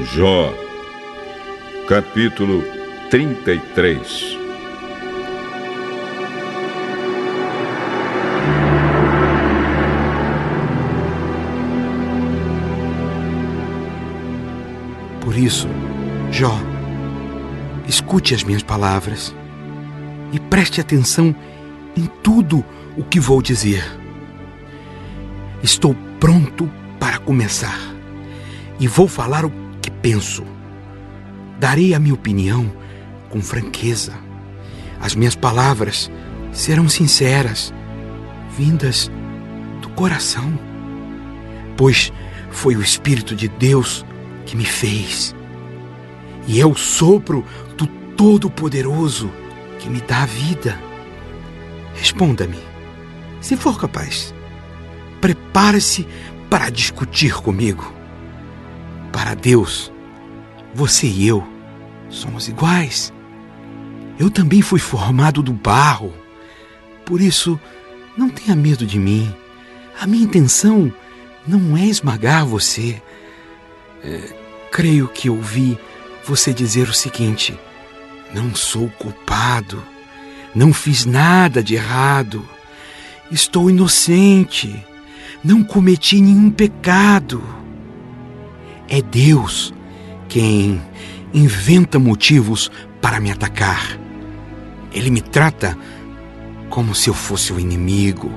Jó, capítulo 33. Por isso, Jó, escute as minhas palavras e preste atenção em tudo o que vou dizer. Estou pronto para começar e vou falar o que penso. Darei a minha opinião com franqueza. As minhas palavras serão sinceras, vindas do coração, pois foi o Espírito de Deus que me fez, e é o sopro do Todo-Poderoso que me dá a vida. Responda-me, se for capaz. Prepare-se para discutir comigo. Para Deus, você e eu somos iguais. Eu também fui formado do barro. Por isso, não tenha medo de mim. A minha intenção não é esmagar você. Creio que ouvi você dizer o seguinte: não sou culpado, não fiz nada de errado, estou inocente, não cometi nenhum pecado. É Deus quem inventa motivos para me atacar. Ele me trata como se eu fosse o inimigo.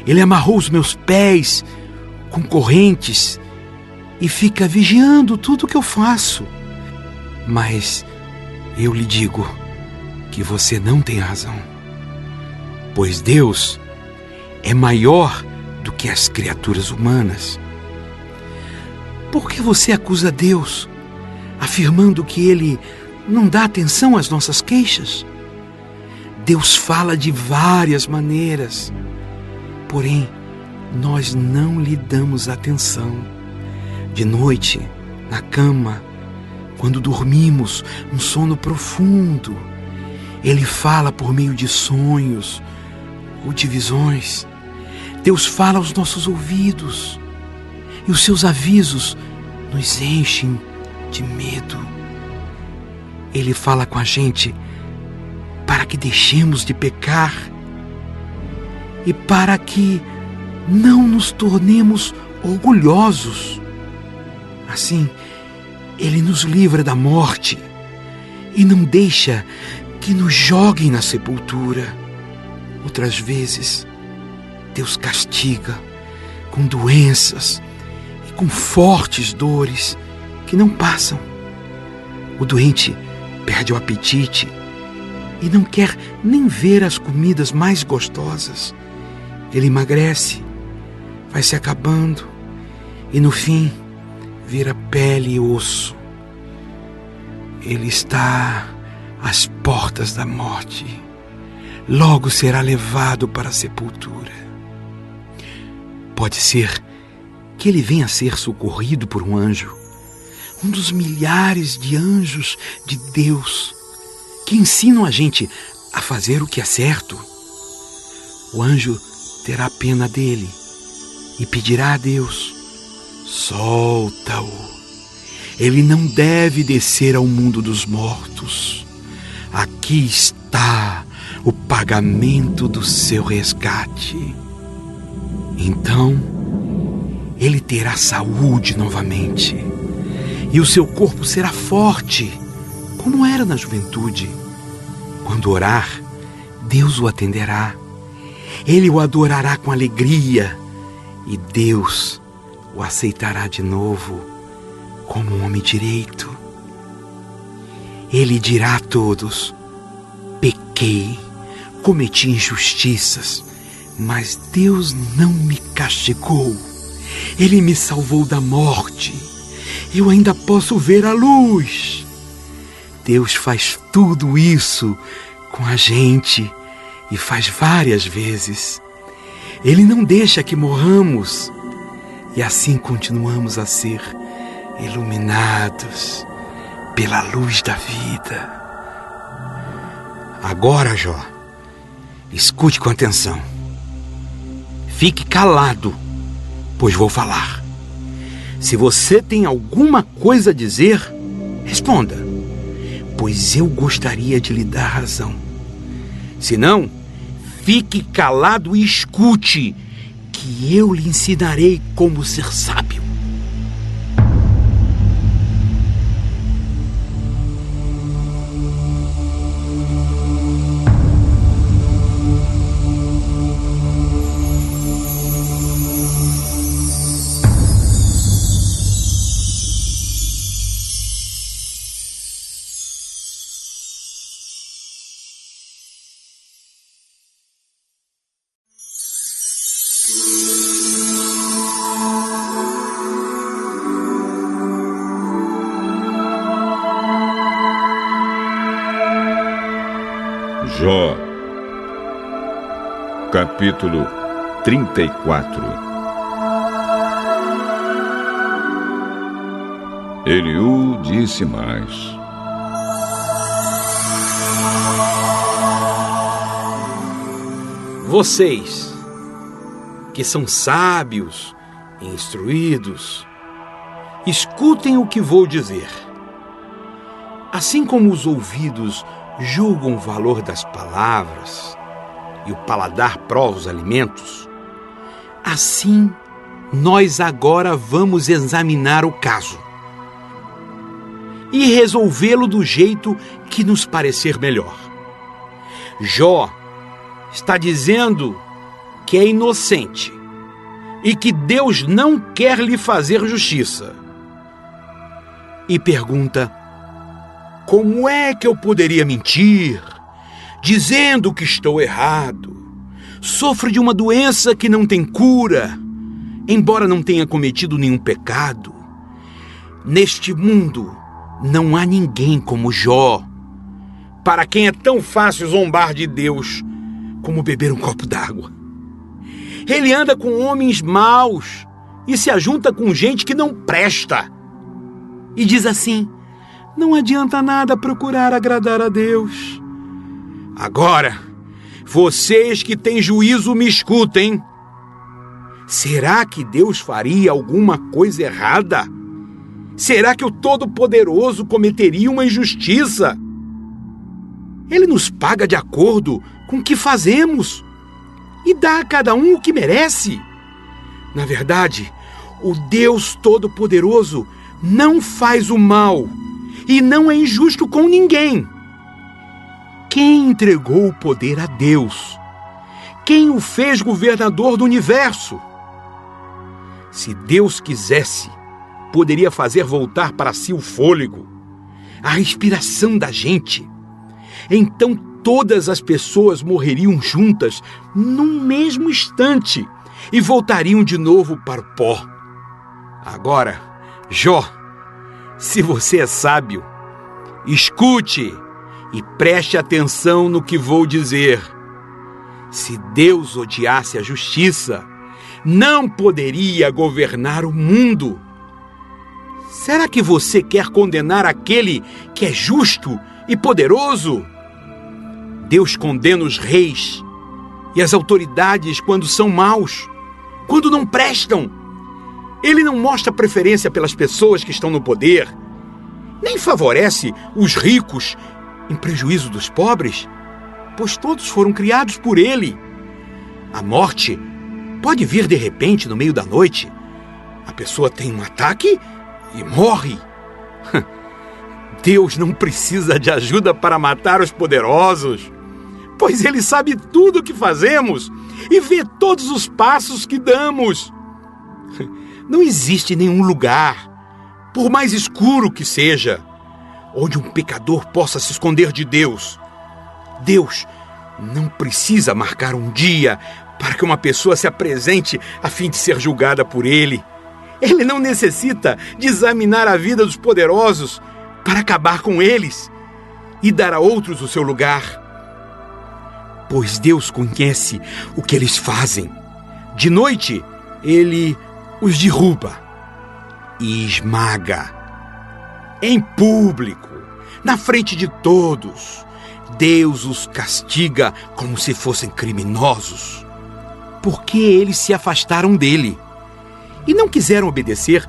Ele amarrou os meus pés com correntes e fica vigiando tudo o que eu faço. Mas eu lhe digo que você não tem razão, pois Deus é maior do que as criaturas humanas. Por que você acusa Deus, afirmando que Ele não dá atenção às nossas queixas? Deus fala de várias maneiras, porém nós não lhe damos atenção. De noite, na cama, quando dormimos um sono profundo, Ele fala por meio de sonhos ou de visões. Deus fala aos nossos ouvidos e os seus avisos nos enchem de medo. Ele fala com a gente para que deixemos de pecar e para que não nos tornemos orgulhosos. Assim, Ele nos livra da morte e não deixa que nos joguem na sepultura. Outras vezes, Deus castiga com doenças e com fortes dores que não passam. O doente perde o apetite e não quer nem ver as comidas mais gostosas. Ele emagrece, vai se acabando e, no fim, vira pele e osso. Ele está às portas da morte. Logo será levado para a sepultura. Pode ser que ele venha a ser socorrido por um anjo, um dos milhares de anjos de Deus que ensinam a gente a fazer o que é certo. O anjo terá pena dele e pedirá a Deus: solta-o. Ele não deve descer ao mundo dos mortos. Aqui está o pagamento do seu resgate. Então, ele terá saúde novamente e o seu corpo será forte, como era na juventude. Quando orar, Deus o atenderá. Ele o adorará com alegria e Deus o aceitará de novo como um homem direito. Ele dirá a todos: pequei, cometi injustiças, mas Deus não me castigou. Ele me salvou da morte. Eu ainda posso ver a luz. Deus faz tudo isso com a gente e faz várias vezes. Ele não deixa que morramos. E assim continuamos a ser iluminados pela luz da vida. Agora, Jó, escute com atenção. Fique calado, pois vou falar. Se você tem alguma coisa a dizer, responda, pois eu gostaria de lhe dar razão. Se não, fique calado e escute, que eu lhe ensinarei como ser sábio. Jó, capítulo 34. Eliú disse mais: Vocês, que são sábios e instruídos, escutem o que vou dizer. Assim como os ouvidos julgam o valor das palavras e o paladar prova os alimentos, assim nós agora vamos examinar o caso e resolvê-lo do jeito que nos parecer melhor. Jó está dizendo que é inocente e que Deus não quer lhe fazer justiça. E pergunta: como é que eu poderia mentir, dizendo que estou errado? Sofro de uma doença que não tem cura, embora não tenha cometido nenhum pecado. Neste mundo não há ninguém como Jó, para quem é tão fácil zombar de Deus como beber um copo d'água. Ele anda com homens maus e se ajunta com gente que não presta. E diz assim: não adianta nada procurar agradar a Deus. Agora, vocês que têm juízo me escutem. Será que Deus faria alguma coisa errada? Será que o Todo-Poderoso cometeria uma injustiça? Ele nos paga de acordo com o que fazemos e dá a cada um o que merece. Na verdade, o Deus Todo-Poderoso não faz o mal e não é injusto com ninguém. Quem entregou o poder a Deus? Quem o fez governador do universo? Se Deus quisesse, poderia fazer voltar para si o fôlego, a respiração da gente. Então todas as pessoas morreriam juntas num mesmo instante e voltariam de novo para o pó. Agora, Jó, se você é sábio, escute e preste atenção no que vou dizer. Se Deus odiasse a justiça, não poderia governar o mundo. Será que você quer condenar aquele que é justo e poderoso? Deus condena os reis e as autoridades quando são maus, quando não prestam. Ele não mostra preferência pelas pessoas que estão no poder, nem favorece os ricos em prejuízo dos pobres, pois todos foram criados por ele. A morte pode vir de repente no meio da noite. A pessoa tem um ataque e morre. Deus não precisa de ajuda para matar os poderosos, pois Ele sabe tudo o que fazemos e vê todos os passos que damos. Não existe nenhum lugar, por mais escuro que seja, onde um pecador possa se esconder de Deus. Deus não precisa marcar um dia para que uma pessoa se apresente a fim de ser julgada por Ele. Ele não necessita de examinar a vida dos poderosos para acabar com eles e dar a outros o seu lugar. Pois Deus conhece o que eles fazem. De noite, Ele os derruba e esmaga. Em público, na frente de todos, Deus os castiga como se fossem criminosos, porque eles se afastaram dele e não quiseram obedecer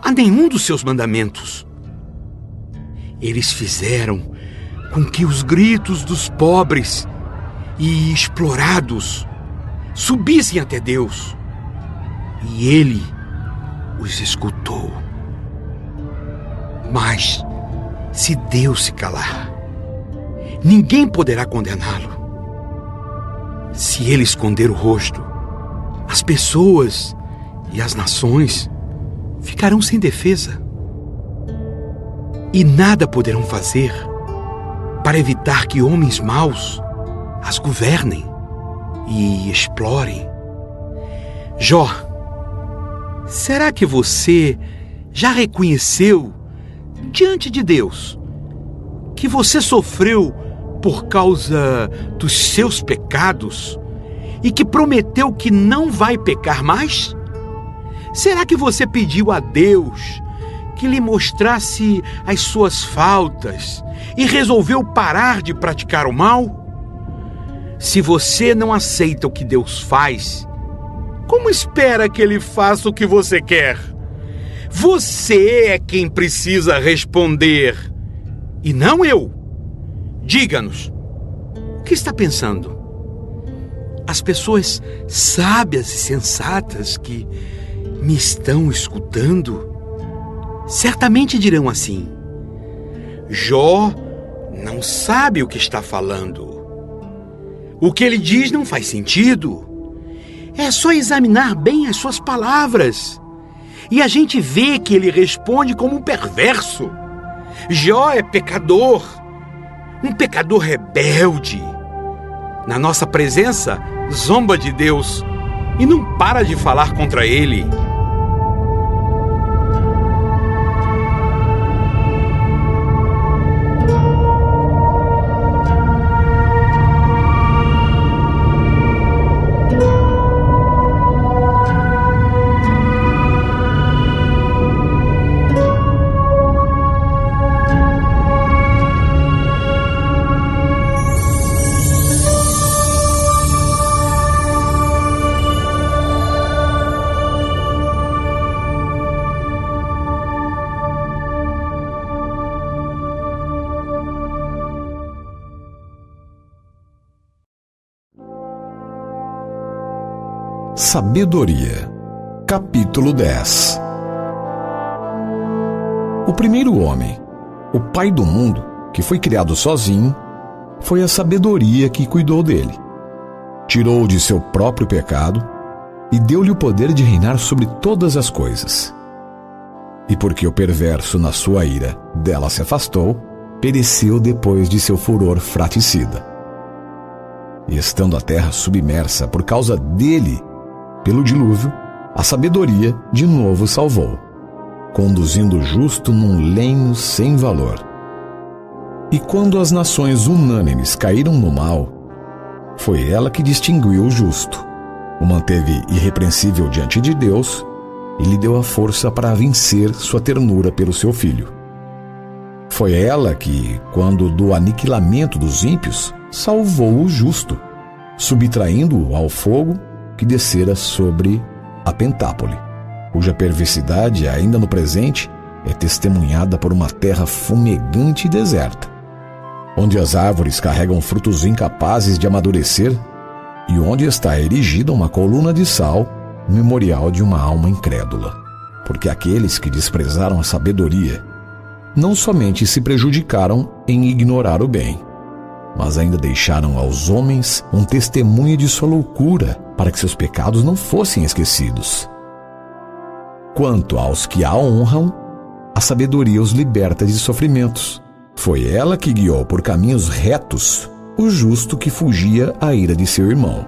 a nenhum dos seus mandamentos. Eles fizeram com que os gritos dos pobres e explorados subissem até Deus, e Ele os escutou. Mas, se Deus se calar, ninguém poderá condená-lo. Se Ele esconder o rosto, as pessoas e as nações ficarão sem defesa, e nada poderão fazer para evitar que homens maus as governem e explorem. Jó, será que você já reconheceu diante de Deus que você sofreu por causa dos seus pecados e que prometeu que não vai pecar mais? Será que você pediu a Deus que lhe mostrasse as suas faltas e resolveu parar de praticar o mal? Se você não aceita o que Deus faz, como espera que Ele faça o que você quer? Você é quem precisa responder, e não eu. Diga-nos, o que está pensando? As pessoas sábias e sensatas que me estão escutando certamente dirão assim: Jó não sabe o que está falando. O que ele diz não faz sentido. É só examinar bem as suas palavras e a gente vê que ele responde como um perverso. Jó é pecador, um pecador rebelde. Na nossa presença, zomba de Deus e não para de falar contra Ele. Sabedoria, capítulo 10. O primeiro homem, o pai do mundo, que foi criado sozinho, foi a sabedoria que cuidou dele. Tirou-o de seu próprio pecado e deu-lhe o poder de reinar sobre todas as coisas. E porque o perverso, na sua ira, dela se afastou, pereceu depois de seu furor fraticida. E estando a terra submersa por causa dele, pelo dilúvio, a sabedoria de novo salvou, conduzindo o justo num lenho sem valor. E quando as nações unânimes caíram no mal, foi ela que distinguiu o justo, o manteve irrepreensível diante de Deus e lhe deu a força para vencer sua ternura pelo seu filho. Foi ela que, quando do aniquilamento dos ímpios, salvou o justo, subtraindo-o ao fogo que descera sobre a Pentápole, cuja perversidade, ainda no presente, é testemunhada por uma terra fumegante e deserta, onde as árvores carregam frutos incapazes de amadurecer e onde está erigida uma coluna de sal, memorial de uma alma incrédula. Porque aqueles que desprezaram a sabedoria não somente se prejudicaram em ignorar o bem, mas ainda deixaram aos homens um testemunho de sua loucura, para que seus pecados não fossem esquecidos. Quanto aos que a honram, a sabedoria os liberta de sofrimentos. Foi ela que guiou por caminhos retos o justo que fugia à ira de seu irmão.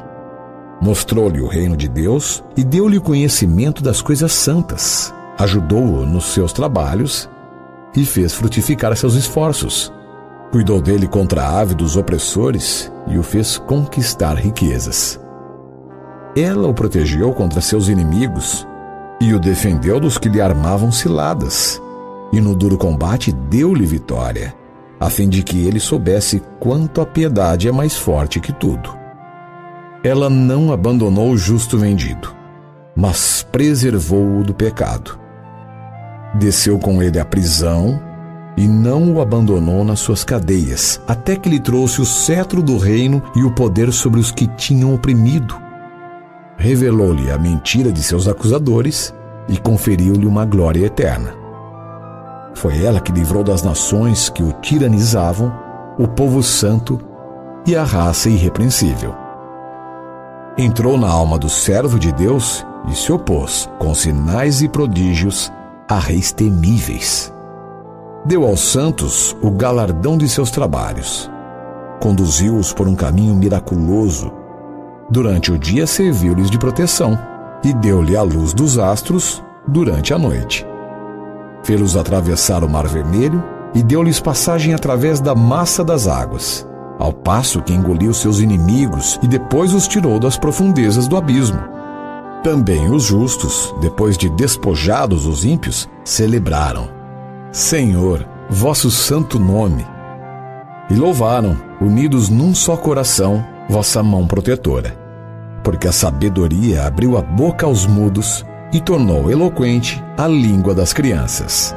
Mostrou-lhe o reino de Deus e deu-lhe o conhecimento das coisas santas. Ajudou-o nos seus trabalhos e fez frutificar seus esforços. Cuidou dele contra a ave dos opressores e o fez conquistar riquezas. Ela o protegeu contra seus inimigos e o defendeu dos que lhe armavam ciladas. E no duro combate deu-lhe vitória, a fim de que ele soubesse quanto a piedade é mais forte que tudo. Ela não abandonou o justo vendido, mas preservou-o do pecado. desceu com ele à prisão e não o abandonou nas suas cadeias, até que lhe trouxe o cetro do reino e o poder sobre os que tinham oprimido. Revelou-lhe a mentira de seus acusadores e conferiu-lhe uma glória eterna. Foi ela que livrou das nações que o tiranizavam, o povo santo e a raça irrepreensível. Entrou na alma do servo de Deus e se opôs, com sinais e prodígios, a reis temíveis. Deu aos santos o galardão de seus trabalhos. Conduziu-os por um caminho miraculoso. Durante o dia serviu-lhes de proteção e deu-lhe a luz dos astros durante a noite. Fê-los atravessar o Mar Vermelho e deu-lhes passagem através da massa das águas, ao passo que engoliu seus inimigos e depois os tirou das profundezas do abismo. Também os justos, depois de despojados os ímpios, celebraram: Senhor, vosso santo nome. E louvaram, unidos num só coração, vossa mão protetora. Porque a sabedoria abriu a boca aos mudos e tornou eloquente a língua das crianças.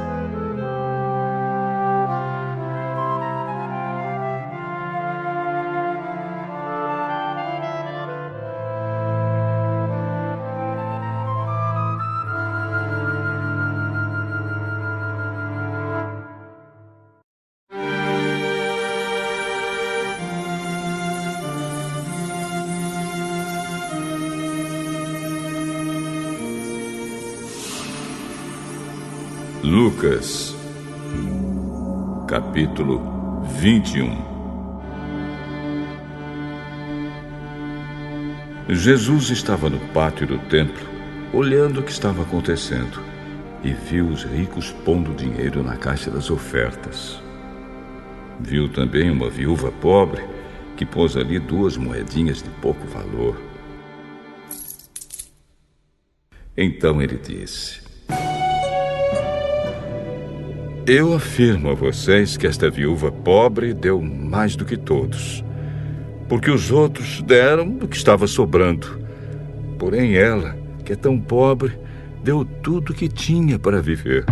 Lucas, capítulo 21. Jesus estava no pátio do templo, olhando o que estava acontecendo, e viu os ricos pondo dinheiro na caixa das ofertas. Viu também uma viúva pobre que pôs ali 2 moedinhas de pouco valor. Então ele disse: Eu afirmo a vocês que esta viúva pobre deu mais do que todos, porque os outros deram do que estava sobrando. Porém ela, que é tão pobre, deu tudo o que tinha para viver.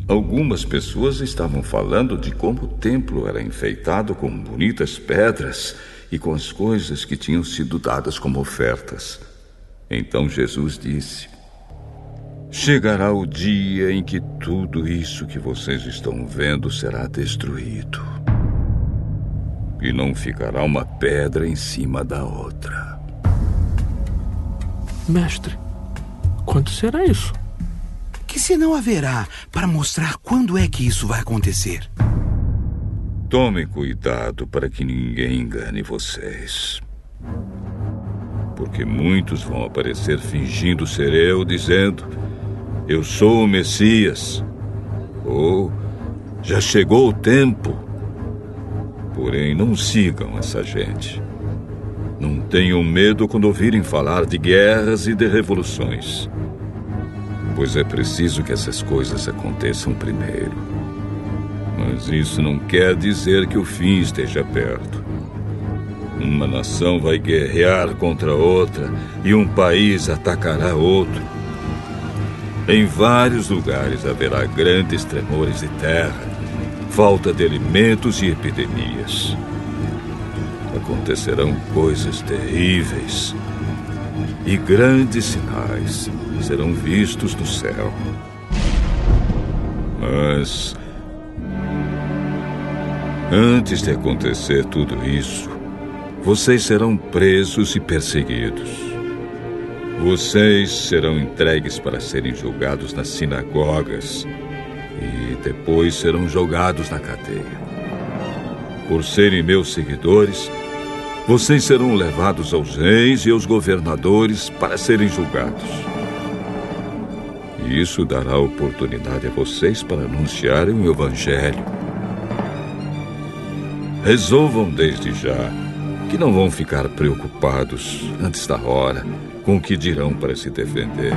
Algumas pessoas estavam falando de como o templo era enfeitado com bonitas pedras e com as coisas que tinham sido dadas como ofertas. Então Jesus disse: Chegará o dia em que tudo isso que vocês estão vendo será destruído. E não ficará uma pedra em cima da outra. Mestre, quando será isso? Que sinal haverá para mostrar quando é que isso vai acontecer? Tomem cuidado para que ninguém engane vocês. Porque muitos vão aparecer fingindo ser eu, dizendo: Eu sou o Messias, ou já chegou o tempo. Porém, não sigam essa gente. Não tenham medo quando ouvirem falar de guerras e de revoluções, pois é preciso que essas coisas aconteçam primeiro. Mas isso não quer dizer que o fim esteja perto. Uma nação vai guerrear contra outra e um país atacará outro. Em vários lugares haverá grandes tremores de terra, falta de alimentos e epidemias. Acontecerão coisas terríveis e grandes sinais serão vistos no céu. Mas antes de acontecer tudo isso, vocês serão presos e perseguidos. Vocês serão entregues para serem julgados nas sinagogas e depois serão jogados na cadeia. Por serem meus seguidores, vocês serão levados aos reis e aos governadores para serem julgados. E isso dará oportunidade a vocês para anunciarem o Evangelho. Resolvam desde já que não vão ficar preocupados antes da hora com o que dirão para se defender.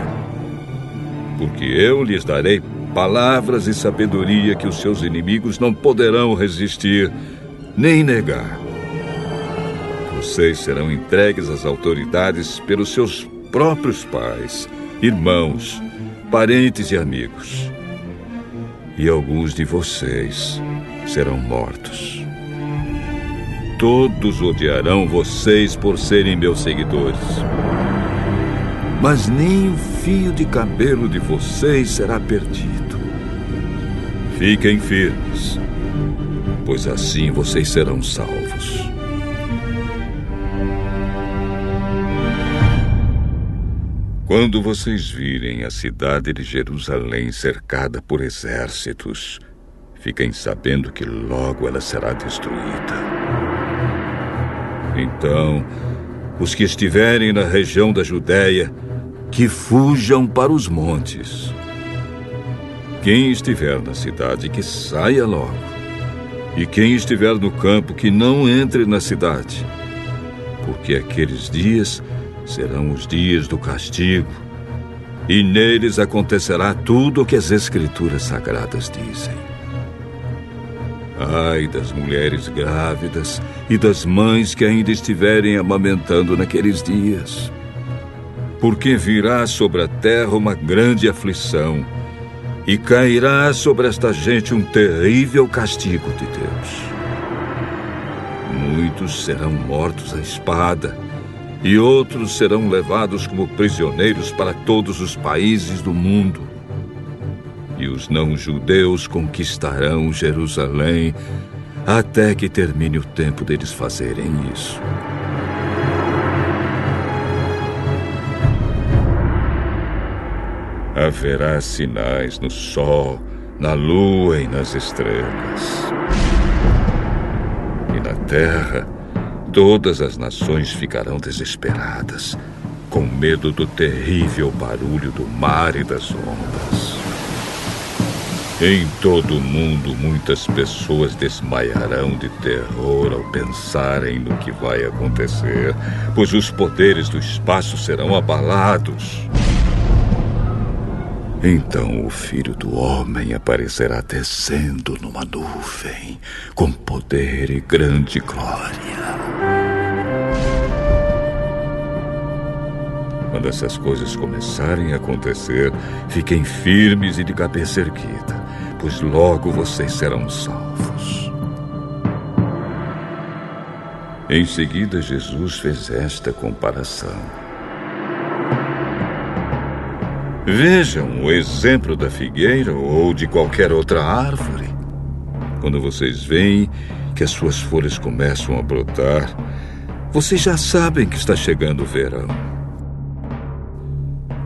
Porque eu lhes darei palavras e sabedoria que os seus inimigos não poderão resistir nem negar. Vocês serão entregues às autoridades pelos seus próprios pais, irmãos, parentes e amigos. E alguns de vocês serão mortos. Todos odiarão vocês por serem meus seguidores. Mas nem o fio de cabelo de vocês será perdido. Fiquem firmes, pois assim vocês serão salvos. Quando vocês virem a cidade de Jerusalém cercada por exércitos, fiquem sabendo que logo ela será destruída. Então, os que estiverem na região da Judéia, que fujam para os montes. Quem estiver na cidade, que saia logo. E quem estiver no campo, que não entre na cidade. Porque aqueles dias serão os dias do castigo, e neles acontecerá tudo o que as Escrituras Sagradas dizem. Ai das mulheres grávidas e das mães que ainda estiverem amamentando naqueles dias. Porque virá sobre a terra uma grande aflição, e cairá sobre esta gente um terrível castigo de Deus. Muitos serão mortos à espada, e outros serão levados como prisioneiros para todos os países do mundo. E os não-judeus conquistarão Jerusalém até que termine o tempo deles fazerem isso. Haverá sinais no sol, na lua e nas estrelas. E na terra, todas as nações ficarão desesperadas, com medo do terrível barulho do mar e das ondas. Em todo o mundo, muitas pessoas desmaiarão de terror ao pensarem no que vai acontecer, pois os poderes do espaço serão abalados. Então o Filho do Homem aparecerá descendo numa nuvem, com poder e grande glória. Quando essas coisas começarem a acontecer, fiquem firmes e de cabeça erguida, pois logo vocês serão salvos. Em seguida, Jesus fez esta comparação. Vejam o exemplo da figueira ou de qualquer outra árvore. Quando vocês veem que as suas folhas começam a brotar, vocês já sabem que está chegando o verão.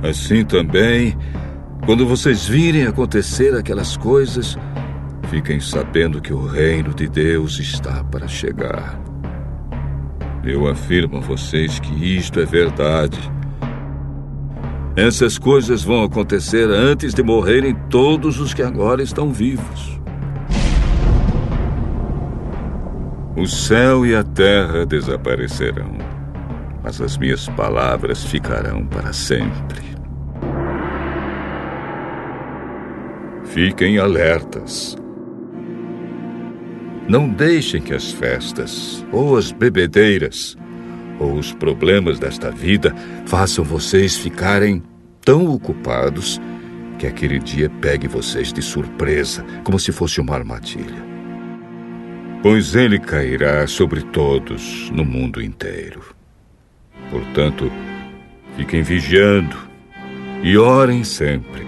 Assim também, quando vocês virem acontecer aquelas coisas, fiquem sabendo que o reino de Deus está para chegar. Eu afirmo a vocês que isto é verdade. Essas coisas vão acontecer antes de morrerem todos os que agora estão vivos. O céu e a terra desaparecerão, mas as minhas palavras ficarão para sempre. Fiquem alertas. Não deixem que as festas, ou as bebedeiras, ou os problemas desta vida façam vocês ficarem tão ocupados que aquele dia pegue vocês de surpresa, como se fosse uma armadilha. Pois ele cairá sobre todos no mundo inteiro. Portanto, fiquem vigiando e orem sempre,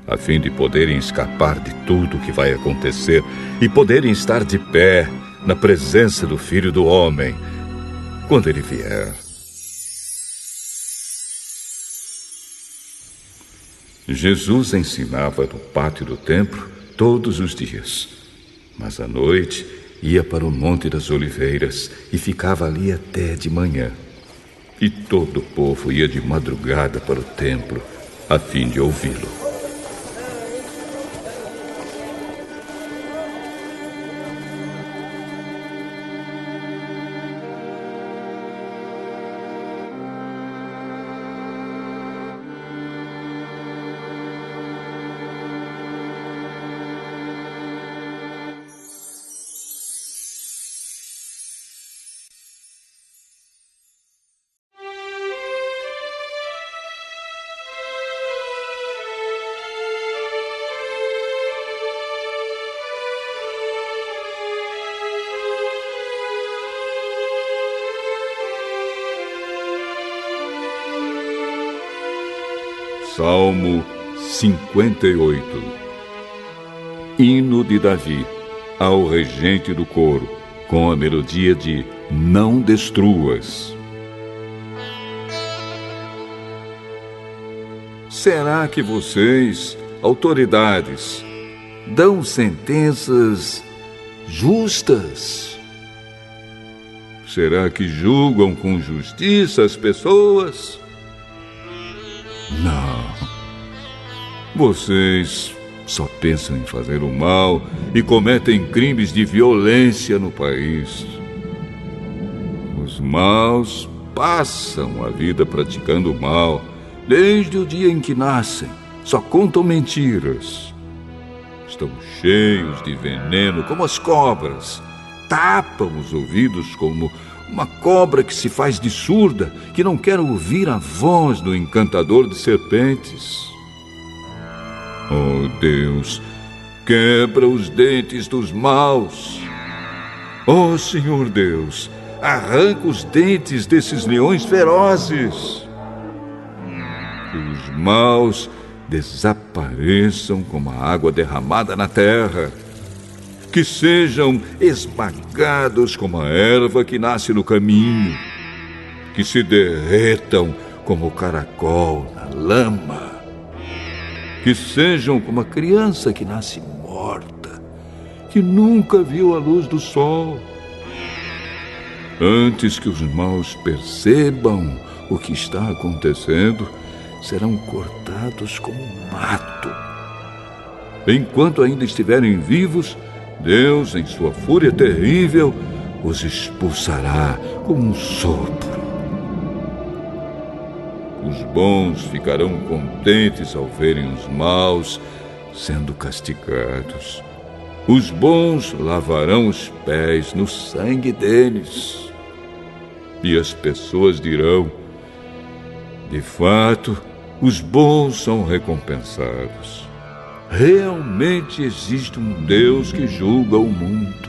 a fim de poderem escapar de tudo o que vai acontecer e poderem estar de pé na presença do Filho do Homem, quando ele vier. Jesus ensinava no pátio do templo todos os dias, mas à noite ia para o Monte das Oliveiras e ficava ali até de manhã. E todo o povo ia de madrugada para o templo a fim de ouvi-lo. Salmo 58. Hino de Davi, ao regente do coro, com a melodia de Não Destruas. Será que vocês, autoridades, dão sentenças justas? Será que julgam com justiça as pessoas? Não. Vocês só pensam em fazer o mal e cometem crimes de violência no país. Os maus passam a vida praticando o mal desde o dia em que nascem. Só contam mentiras. Estão cheios de veneno como as cobras. Tapam os ouvidos como uma cobra que se faz de surda, que não quer ouvir a voz do encantador de serpentes. Oh, Deus, quebra os dentes dos maus. Oh, Senhor Deus, arranca os dentes desses leões ferozes. Que os maus desapareçam como a água derramada na terra. Que sejam esmagados como a erva que nasce no caminho. Que se derretam como o caracol na lama. Que sejam como a criança que nasce morta, que nunca viu a luz do sol. Antes que os maus percebam o que está acontecendo, serão cortados como mato. Enquanto ainda estiverem vivos, Deus, em sua fúria terrível, os expulsará com um sopro. Os bons ficarão contentes ao verem os maus sendo castigados. Os bons lavarão os pés no sangue deles. E as pessoas dirão: de fato, os bons são recompensados. Realmente existe um Deus que julga o mundo.